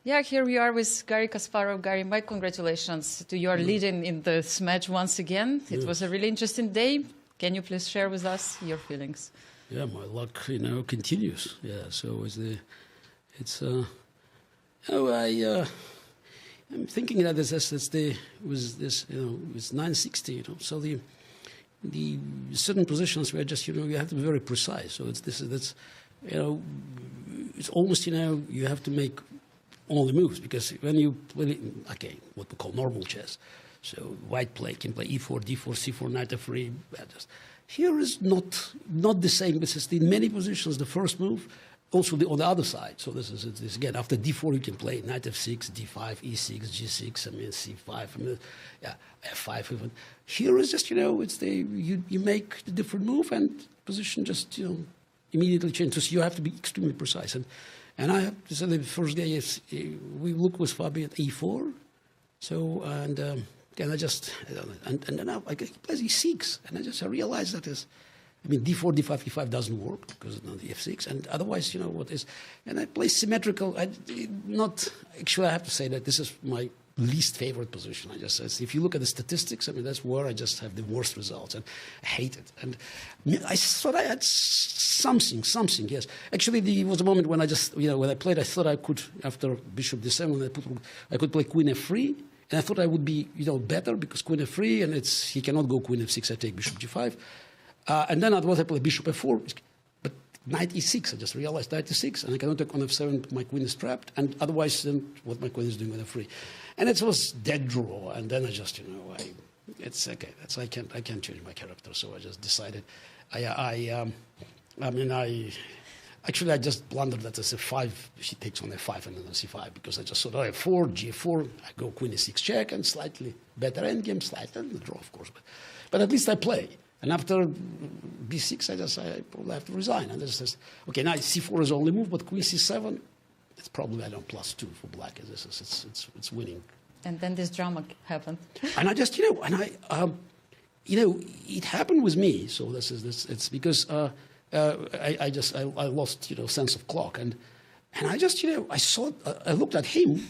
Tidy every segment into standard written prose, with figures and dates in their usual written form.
Yeah, here we are with Garry Kasparov. Garry, my congratulations to your leading in this match once again. It was a really interesting day. Can you please share with us your feelings? Yeah, my luck, continues. Yeah, so I'm thinking that it was 960. So the certain positions were just you have to be very precise. So it's almost you have to make all the moves, because when you play what we call normal chess, so white can play e4, d4, c4, knight f3. Here is not the same. This is in many positions the first move, also on the other side. So this again, after d4 you can play knight f6, d5, e6, g6, c5, f5 even. Here is just it's you make the different move and position just immediately changes. So you have to be extremely precise. And I have to say the first day we look with Fabi at e4. So and then I then I plays e6, and I realized that d4, d5, e5 doesn't work because of the f6, and otherwise and I play symmetrical. I have to say that this is my least favorite position. If you look at the statistics, that's where I just have the worst results, and I hate it. And I thought I had something, yes. Actually, there was a moment when when I played, I thought I could, after bishop d7, I could play queen f3, and I thought I would be, better, because queen f3, and he cannot go queen f6, I take bishop g5. And then I play bishop f4, but knight e6, I just realized knight e6, and I cannot take on f7, my queen is trapped, and otherwise then what my queen is doing with f3. And it was dead draw, and then I just, it's okay. I can't change my character, so I just decided. I just blundered that as f5. She takes on f5 and then c5, because I just thought, f4, g4, I go queen e6 check, and slightly better endgame, slightly the draw, of course, but at least I play. And after b6, I probably have to resign. And okay, now c4 is the only move, but queen c7. It's probably +2 for black. It's winning. And then this drama happened. And I just it happened with me. So it's because I lost sense of clock, and I just I looked at him,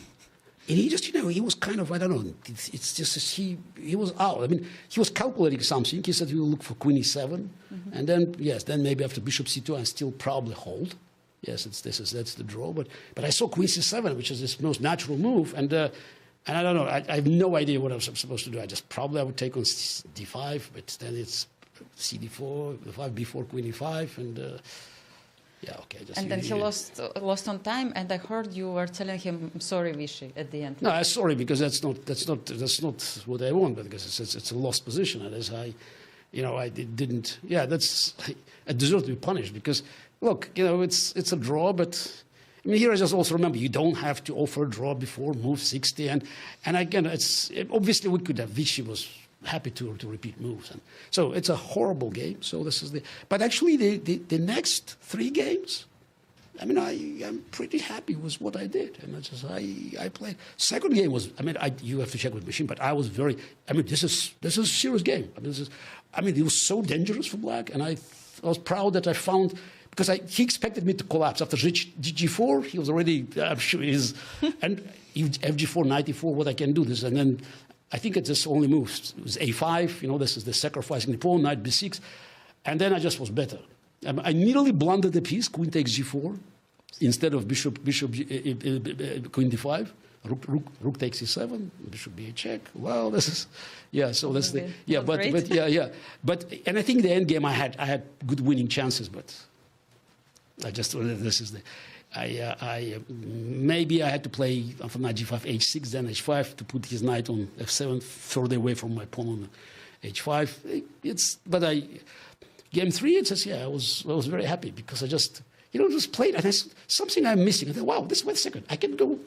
and he just he was kind of, I don't know. It's just he was out. He was calculating something. He said he will look for queen e7, and then then maybe after bishop c2 and still probably hold. Yes, that's the draw. But I saw queen c7, which is this most natural move, and I don't know. I have no idea what I was supposed to do. I would take on d5, but then it's cd4, the5, b4, queen e5, and okay. And then he lost on time, and I heard you were telling him, "I'm sorry, Vichy," at the end. No, I'm sorry, because that's not what I want. But because it's a lost position, and as I didn't. Yeah, I deserve to be punished, because. Look, it's a draw, but here I just also remember you don't have to offer a draw before move 60, and again, obviously we could have. Vichy was happy to repeat moves, and so it's a horrible game. So but actually the next 3 games, I'm pretty happy with what I did, and I played. Second game was, you have to check with machine, but I was very. This is a serious game. It was so dangerous for black, and I was proud that I found. Because he expected me to collapse after g4. He was already, I'm sure he's, and fg4, knight e4. What I can do this, and then I think it's just only moves. It was a5. This is the sacrificing the pawn, knight b6, and then I just was better. I nearly blundered the piece. Queen takes g4 instead of bishop queen d5. Rook takes e7. Bishop b8 check. Well, this is So that's the But and I think the end game I had good winning chances, but. Maybe I had to play from knight g5, h6, then h5 to put his knight on f7, further away from my pawn on h5. Game 3, I was very happy, because I just played, and something I'm missing. I thought, wow, wait a second, I can go,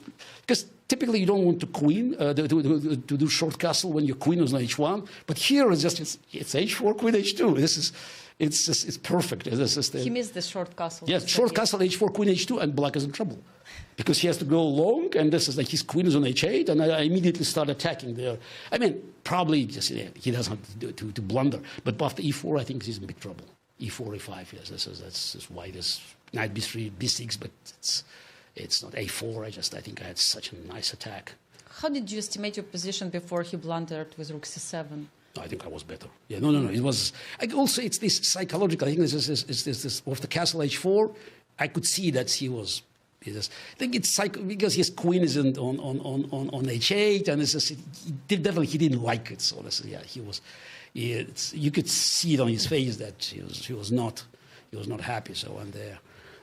because typically you don't want to queen to do short castle when your queen is on h1, but here it's h4, queen h2. It's perfect. He missed the short castle. Yes, short castle, h4, queen h2, and black is in trouble. Because he has to go long, and his queen is on h8, and I immediately start attacking there. Probably just, he doesn't have to blunder. But after e4, I think he's in big trouble. e4, e5, yes, that's why this knight b3, b6, but it's not a4. I think I had such a nice attack. How did you estimate your position before he blundered with rook c7? I think I was better. Yeah, no. It was. Also, it's this psychological. I think this of the castle h4. I could see that he was. I think it's because his queen is on h8, and definitely he didn't like it. So he was. You could see it on his face that he was not happy. So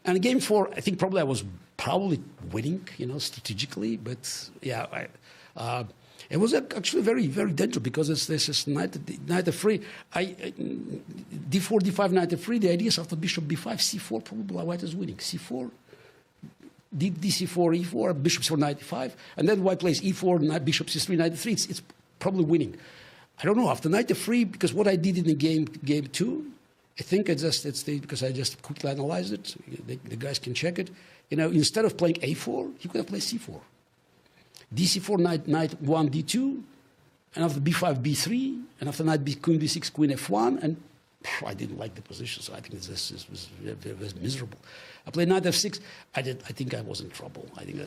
and game 4, I think probably I was winning, strategically, but yeah. It was actually very, very dangerous because this is knight f3. D4, d5, knight f3. The idea is after bishop b5, c4, probably white is winning. c4, dc4, e4, bishop c4, knight e5, and then white plays e4, knight, bishop c3, knight e3. It's probably winning. I don't know after knight f3 because what I did in the game 2, I think because I just quickly analyzed it. The guys can check it. Instead of playing a4, he could have played c4. dc4, knight 1, d2, and after b5, b3, and after knight queen b6, queen f1, and I didn't like the position, so I think this was miserable. I played knight f6. I think I was in trouble. I think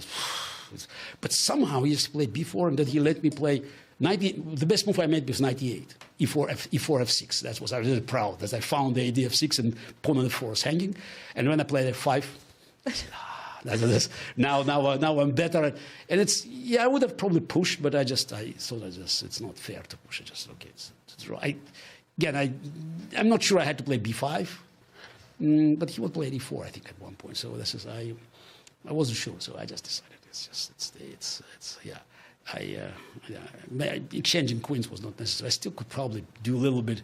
but somehow he just played b4, and then he let me play the best move I made was knight e8, e4, f6. I was really proud that I found the idea f6 and pawn on f4 is hanging, and when I played f5. Now I'm better, and I would have probably pushed, but I thought it's not fair to push. It's right. Again, I'm not sure I had to play b5, but he would play d4, I think, at one point. So I wasn't sure, so I just decided exchanging queens was not necessary. I still could probably do a little bit,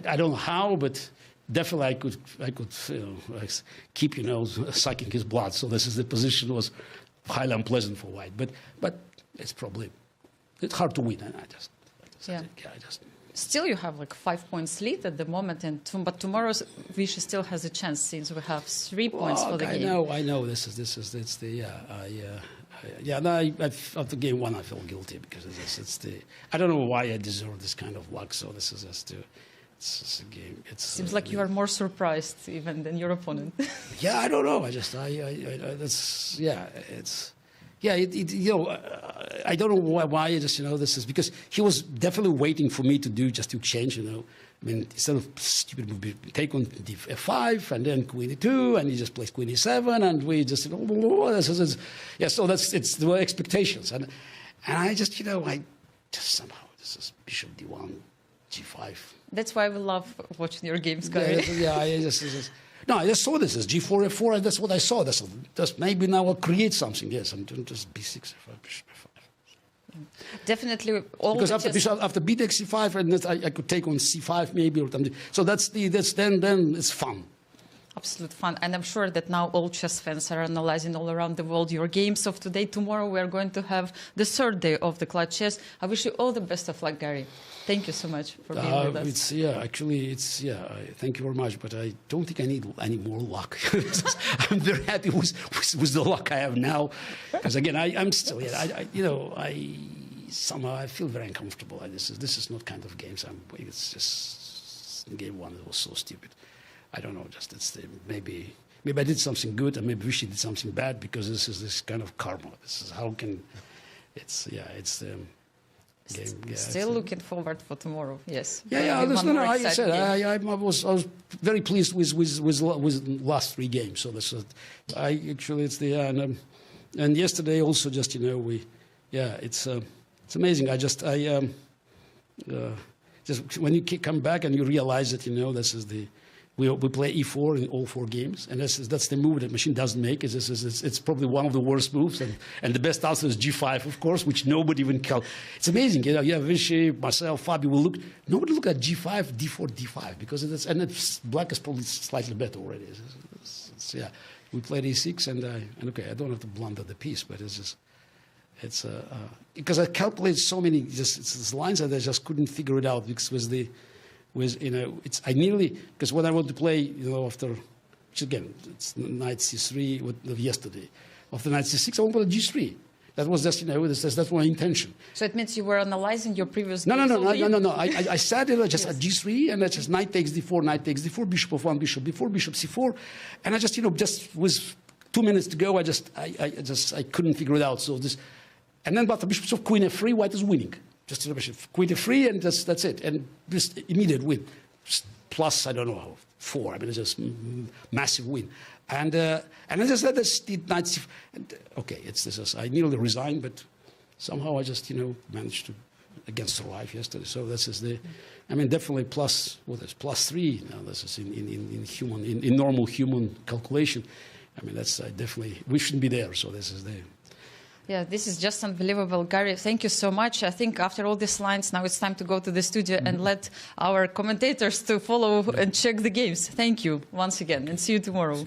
I don't know how, but. Definitely, I could keep, sucking his blood. So the position was highly unpleasant for white. But it's hard to win. And I just. Still, you have like 5 points lead at the moment, but tomorrow's Vichy still has a chance since we have 3 points for the game. I know. After game 1, I felt guilty because I don't know why I deserve this kind of luck. So this is just. It's a game. Seems like you are more surprised even than your opponent. I don't know. I don't know why. This is because he was definitely waiting for me to exchange. I mean, instead of stupid move, take on f5 and then queen e2, and he just plays queen e7, and we just So it's the expectations, and I somehow this is bishop d1, g5. That's why we love watching your games, Garry. I just saw this as g4, f4, and that's what I saw. That's maybe now I'll create something. Yes, I'm doing just b6, f5, bishop f5. Definitely. Because after b takes c5, and I could take on c5 maybe, or something. So then it's fun. Absolute fun, and I'm sure that now all chess fans are analyzing all around the world your games of today. Tomorrow we are going to have the 3rd day of the Clutch Chess. I wish you all the best of luck, Garry. Thank you so much for being with us. Thank you very much, but I don't think I need any more luck. I'm very happy with the luck I have now, because again, I'm still, somehow I feel very uncomfortable. This is not kind of games. It's just game 1 it was so stupid. I don't know. Maybe I did something good, and maybe Vichy did something bad, because this is this kind of karma. This is how can. Game. Still looking forward for tomorrow. Yes. I was very pleased with last 3 games. So and yesterday also it's amazing. Just when you come back and you realize that this is we play e4 in all 4 games, and that's the move that machine doesn't make. It's probably one of the worst moves, and the best answer is g5, of course, which nobody even It's amazing, you have Vichy, myself, Fabio nobody look at g5, d4, d5, because black is probably slightly better already. We played e6, and I don't have to blunder the piece, but because I calculated so many lines that I just couldn't figure it out, because because when I want to play, after, which again, it's knight c3 yesterday. After knight c6, I want to play g3. That was just, that's my intention. So it means you were analyzing your previous No. I sat there just at g3, and I just knight takes d4, bishop f1, bishop b4, bishop c4, and I just was 2 minutes to go. I couldn't figure it out. So this, and then but the bishop of queen f3, white is winning. Just the bishop, queen f3, and that's it. And just immediate win. Just plus, I don't know, 4. I mean, it's just massive win. And I just let this knight c4. And, okay, I nearly resigned, but somehow I just, managed to against survive yesterday. So this is definitely plus 3. Now this is in normal human calculation. I mean, that's definitely, we shouldn't be there. So this is the. Yeah, this is just unbelievable. Garry, thank you so much. I think after all these lines, now it's time to go to the studio and let our commentators to follow and check the games. Thank you once again, and see you tomorrow.